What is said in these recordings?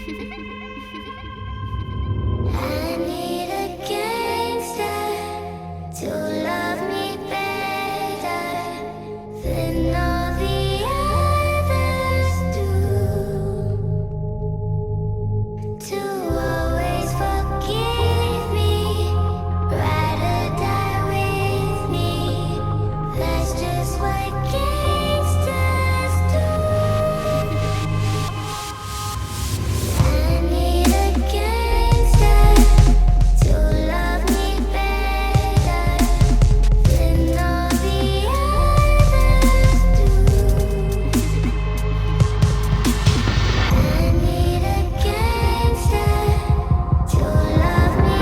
I need a gangsta to love me better than all the others do. To always forgive me, ride or die with me. That's just what gangsters do. I need a gangster to love me better than all the others do. I need a gangster to love me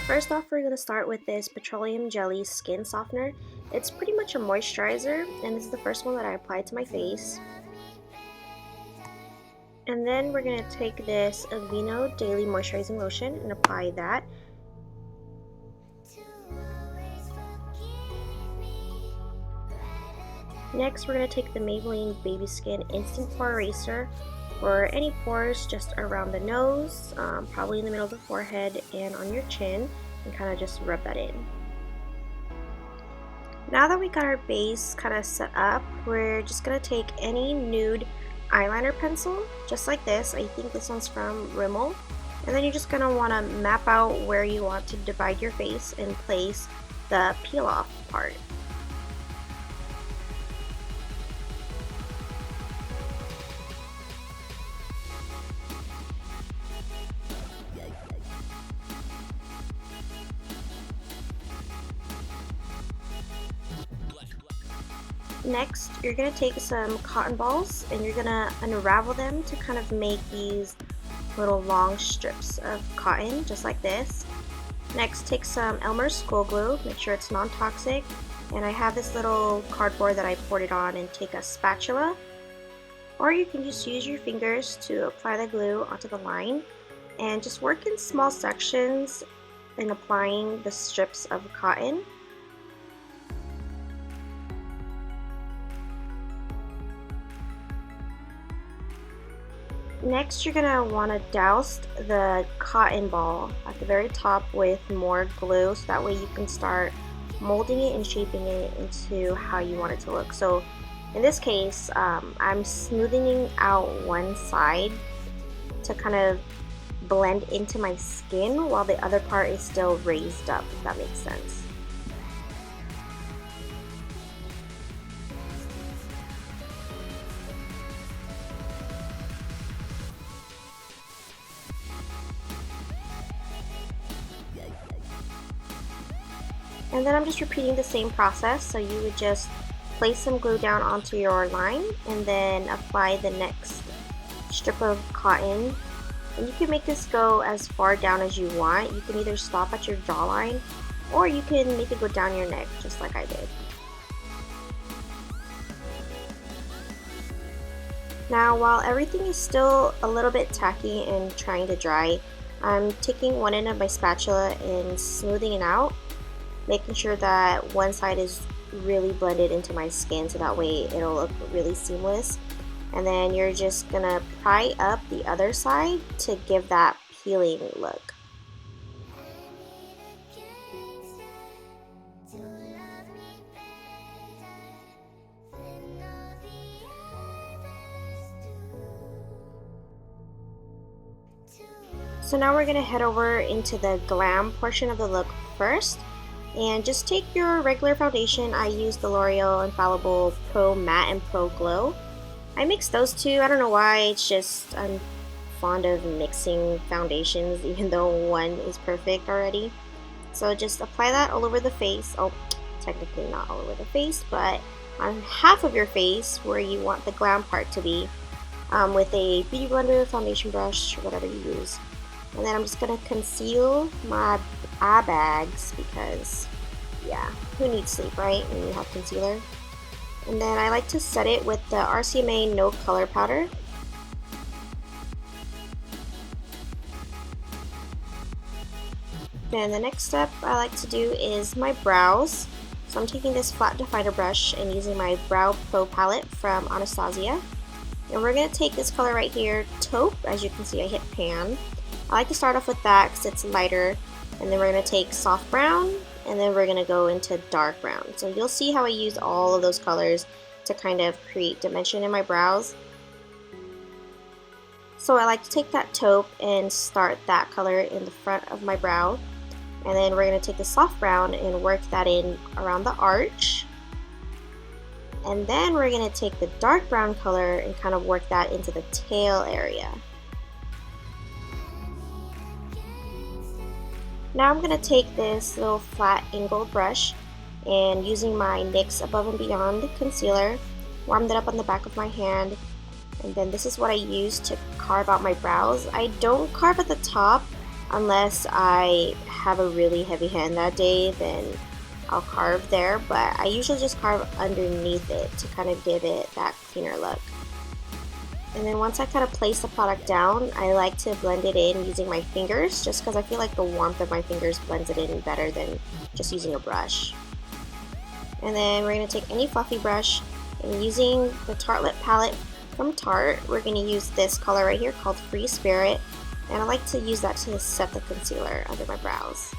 First off, we're going to start with this petroleum jelly skin softener. It's pretty much a moisturizer, and this is the first one that I applied to my face. And then we're going to take this Aveeno Daily Moisturizing Lotion and apply that. Next, we're going to take the Maybelline Baby Skin Instant Pore Eraser for any pores just around the nose, probably in the middle of the forehead and on your chin, and kind of just rub that in. Now that we got our base kind of set up, we're just going to take any nude eyeliner pencil, just like this. I think this one's from Rimmel. And then you're just going to want to map out where you want to divide your face and place the peel off part. Next, you're going to take some cotton balls and you're going to unravel them to kind of make these little long strips of cotton, just like this. Next, take some Elmer's School Glue, make sure it's non-toxic, and I have this little cardboard that I poured it on, and take a spatula, or you can just use your fingers to apply the glue onto the line, and just work in small sections in applying the strips of cotton. Next, you're going to want to douse the cotton ball at the very top with more glue, so that way you can start molding it and shaping it into how you want it to look. So in this case, I'm smoothing out one side to kind of blend into my skin while the other part is still raised up, if that makes sense. And then I'm just repeating the same process, so you would just place some glue down onto your line and then apply the next strip of cotton. And you can make this go as far down as you want. You can either stop at your jawline or you can make it go down your neck, just like I did. Now, while everything is still a little bit tacky and trying to dry, I'm taking one end of my spatula and smoothing it out, making sure that one side is really blended into my skin so that way it'll look really seamless. And then you're just gonna pry up the other side to give that peeling look. So now we're gonna head over into the glam portion of the look first. And just take your regular foundation. I use the L'Oreal Infallible Pro Matte and Pro Glow. I mix those two. I don't know why, it's just I'm fond of mixing foundations even though one is perfect already. So just apply that all over the face. Oh, technically not all over the face, but on half of your face where you want the glam part to be, with a beauty blender, foundation brush, whatever you use. And then I'm just going to conceal my eye bags because, yeah, who needs sleep, right, when you have concealer? And then I like to set it with the RCMA No Color Powder. Then the next step I like to do is my brows. So I'm taking this flat definer brush and using my Brow Pro palette from Anastasia. And we're going to take this color right here, taupe. As you can see, I hit pan. I like to start off with that because it's lighter. And then we're going to take soft brown, and then we're going to go into dark brown. So you'll see how I use all of those colors to kind of create dimension in my brows. So I like to take that taupe and start that color in the front of my brow. And then we're going to take the soft brown and work that in around the arch. And then we're going to take the dark brown color and kind of work that into the tail area. Now I'm going to take this little flat angled brush and using my NYX Above and Beyond concealer, warm that up on the back of my hand. And then this is what I use to carve out my brows. I don't carve at the top unless I have a really heavy hand that day, then I'll carve there, but I usually just carve underneath it to kind of give it that cleaner look. And then once I kind of place the product down, I like to blend it in using my fingers, just because I feel like the warmth of my fingers blends it in better than just using a brush. And then we're going to take any fluffy brush, and using the Tartelette palette from Tarte, we're going to use this color right here called Free Spirit, and I like to use that to set the concealer under my brows.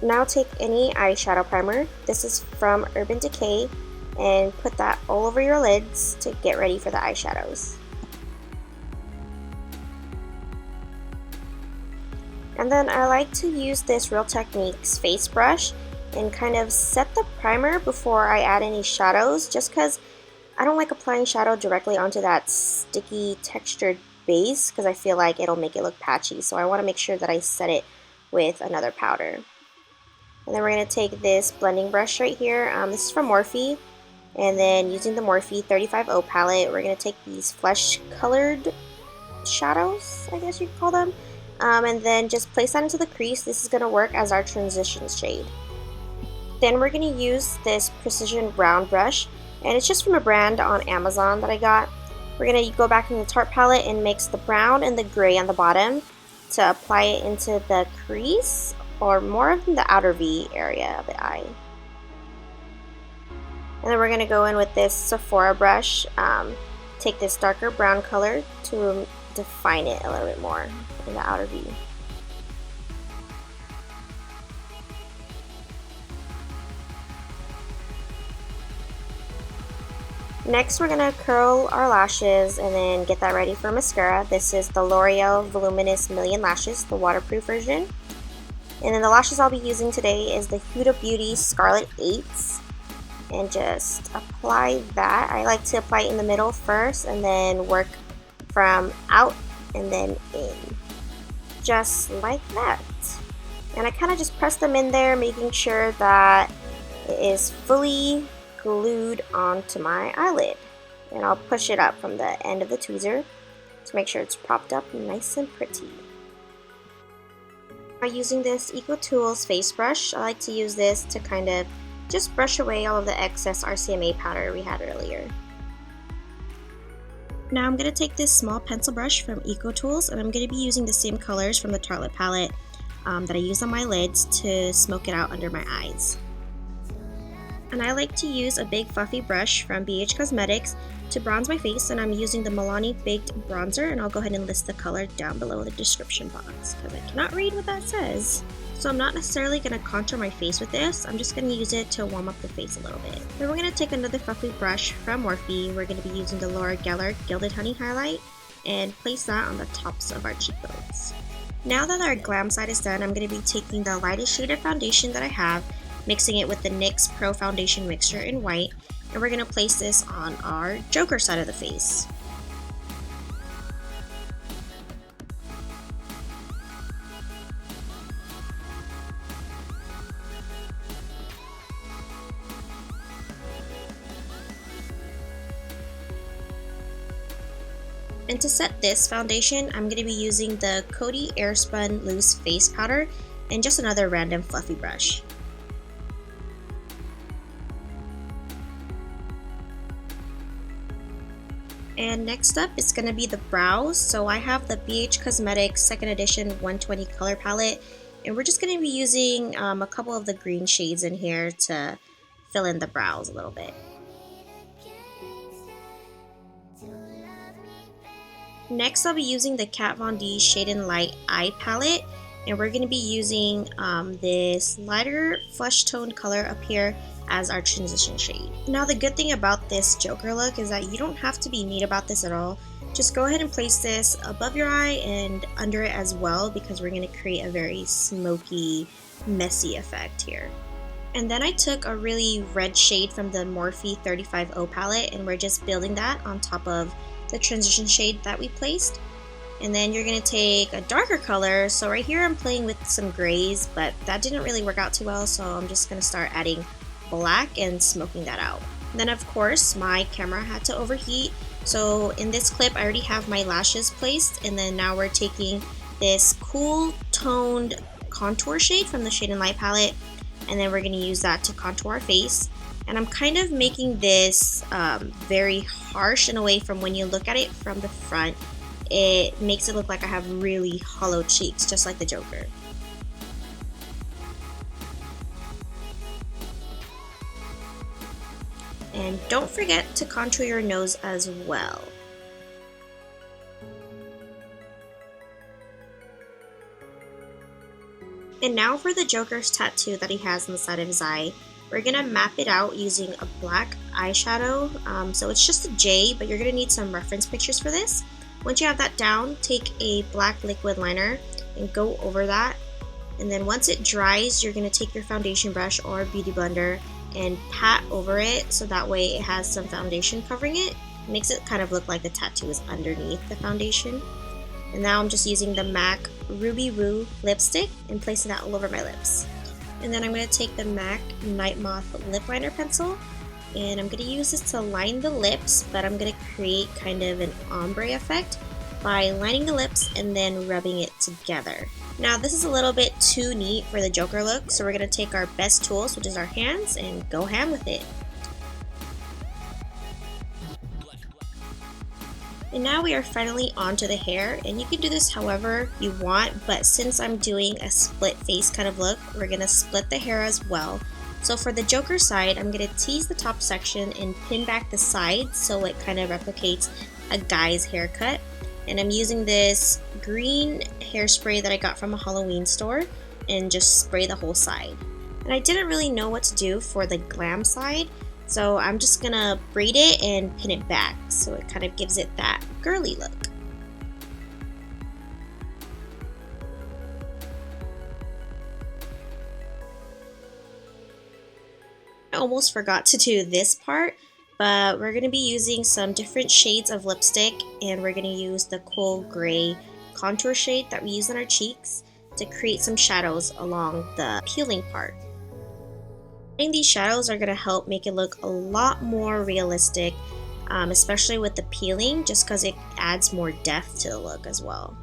Now take any eyeshadow primer, this is from Urban Decay, and put that all over your lids to get ready for the eyeshadows. And then I like to use this Real Techniques face brush and kind of set the primer before I add any shadows, just because I don't like applying shadow directly onto that sticky textured base because I feel like it'll make it look patchy, so I want to make sure that I set it with another powder. And then we're going to take this blending brush right here, this is from Morphe, and then using the Morphe 35O palette, we're going to take these flesh colored shadows, I guess you could call them, and then just place that into the crease. This is going to work as our transition shade. Then we're going to use this Precision Brown brush, and it's just from a brand on Amazon that I got. We're going to go back in the Tarte palette and mix the brown and the gray on the bottom to apply it into the crease, or more of the outer V area of the eye. And then we're going to go in with this Sephora brush, take this darker brown color to define it a little bit more in the outer V. Next we're going to curl our lashes and then get that ready for mascara. This is the L'Oreal Voluminous Million Lashes, the waterproof version. And then the lashes I'll be using today is the Huda Beauty Scarlet 8s. And just apply that. I like to apply it in the middle first and then work from out and then in. Just like that. And I kind of just press them in there, making sure that it is fully glued onto my eyelid. And I'll push it up from the end of the tweezer to make sure it's propped up nice and pretty. Using this EcoTools face brush, I like to use this to kind of just brush away all of the excess RCMA powder we had earlier. Now I'm going to take this small pencil brush from EcoTools, and I'm going to be using the same colors from the Tartelette palette that I use on my lids to smoke it out under my eyes. And I like to use a big fluffy brush from BH Cosmetics to bronze my face, and I'm using the Milani Baked Bronzer, and I'll go ahead and list the color down below in the description box because I cannot read what that says. So I'm not necessarily going to contour my face with this, I'm just going to use it to warm up the face a little bit. Then we're going to take another fluffy brush from Morphe. We're going to be using the Laura Geller Gilded Honey Highlight and place that on the tops of our cheekbones. Now that our glam side is done, I'm going to be taking the lightest shaded foundation that I have, mixing it with the NYX Pro Foundation Mixture in white, and we're going to place this on our Joker side of the face. And to set this foundation, I'm going to be using the Coty Airspun Loose Face Powder and just another random fluffy brush. And next up is going to be the brows. So I have the BH Cosmetics 2nd edition 120 color palette, and we're just going to be using a couple of the green shades in here to fill in the brows a little bit. Next I'll be using the Kat Von D Shade and Light Eye Palette, and we're going to be using this lighter flesh toned color up here as our transition shade. Now the good thing about this Joker look is that you don't have to be neat about this at all. Just go ahead and place this above your eye and under it as well, because we're going to create a very smoky, messy effect here. And then I took a really red shade from the Morphe 35O palette, and we're just building that on top of the transition shade that we placed. And then you're going to take a darker color. So right here I'm playing with some grays, but that didn't really work out too well, so I'm just going to start adding black and smoking that out. And then of course my camera had to overheat, so in this clip I already have my lashes placed, and then now we're taking this cool toned contour shade from the Shade and Light palette, and then we're going to use that to contour our face. And I'm kind of making this very harsh in a way. From when you look at it from the front, it makes it look like I have really hollow cheeks, just like the Joker. And don't forget to contour your nose as well. And now for the Joker's tattoo that he has on the side of his eye. We're going to map it out using a black eyeshadow. So it's just a J, but you're going to need some reference pictures for this. Once you have that down, take a black liquid liner and go over that. And then once it dries, you're going to take your foundation brush or beauty blender and pat over it, so that way it has some foundation covering it. It makes it kind of look like the tattoo is underneath the foundation. And now I'm just using the MAC Ruby Woo lipstick and placing that all over my lips. And then I'm going to take the MAC Night Moth lip liner pencil, and I'm going to use this to line the lips, but I'm going to create kind of an ombre effect by lining the lips and then rubbing it together. Now this is a little bit too neat for the Joker look, so we're going to take our best tools, which is our hands, and go ham with it. And now we are finally onto the hair, and you can do this however you want, but since I'm doing a split face kind of look, we're going to split the hair as well. So for the Joker side, I'm going to tease the top section and pin back the sides so it kind of replicates a guy's haircut. And I'm using this green hairspray that I got from a Halloween store and just spray the whole side. And I didn't really know what to do for the glam side, so I'm just gonna braid it and pin it back so it kind of gives it that girly look. I almost forgot to do this part, but we're going to be using some different shades of lipstick, and we're going to use the cool gray contour shade that we use on our cheeks to create some shadows along the peeling part. And these shadows are going to help make it look a lot more realistic, especially with the peeling, just because it adds more depth to the look as well.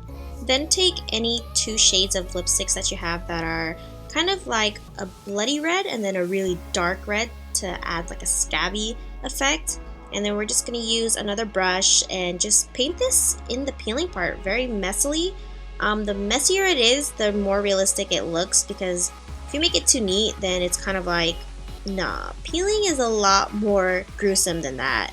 Then take any two shades of lipsticks that you have that are kind of like a bloody red and then a really dark red to add like a scabby effect. And then we're just going to use another brush and just paint this in the peeling part very messily. The messier it is, the more realistic it looks, because if you make it too neat, then it's kind of like, nah, peeling is a lot more gruesome than that.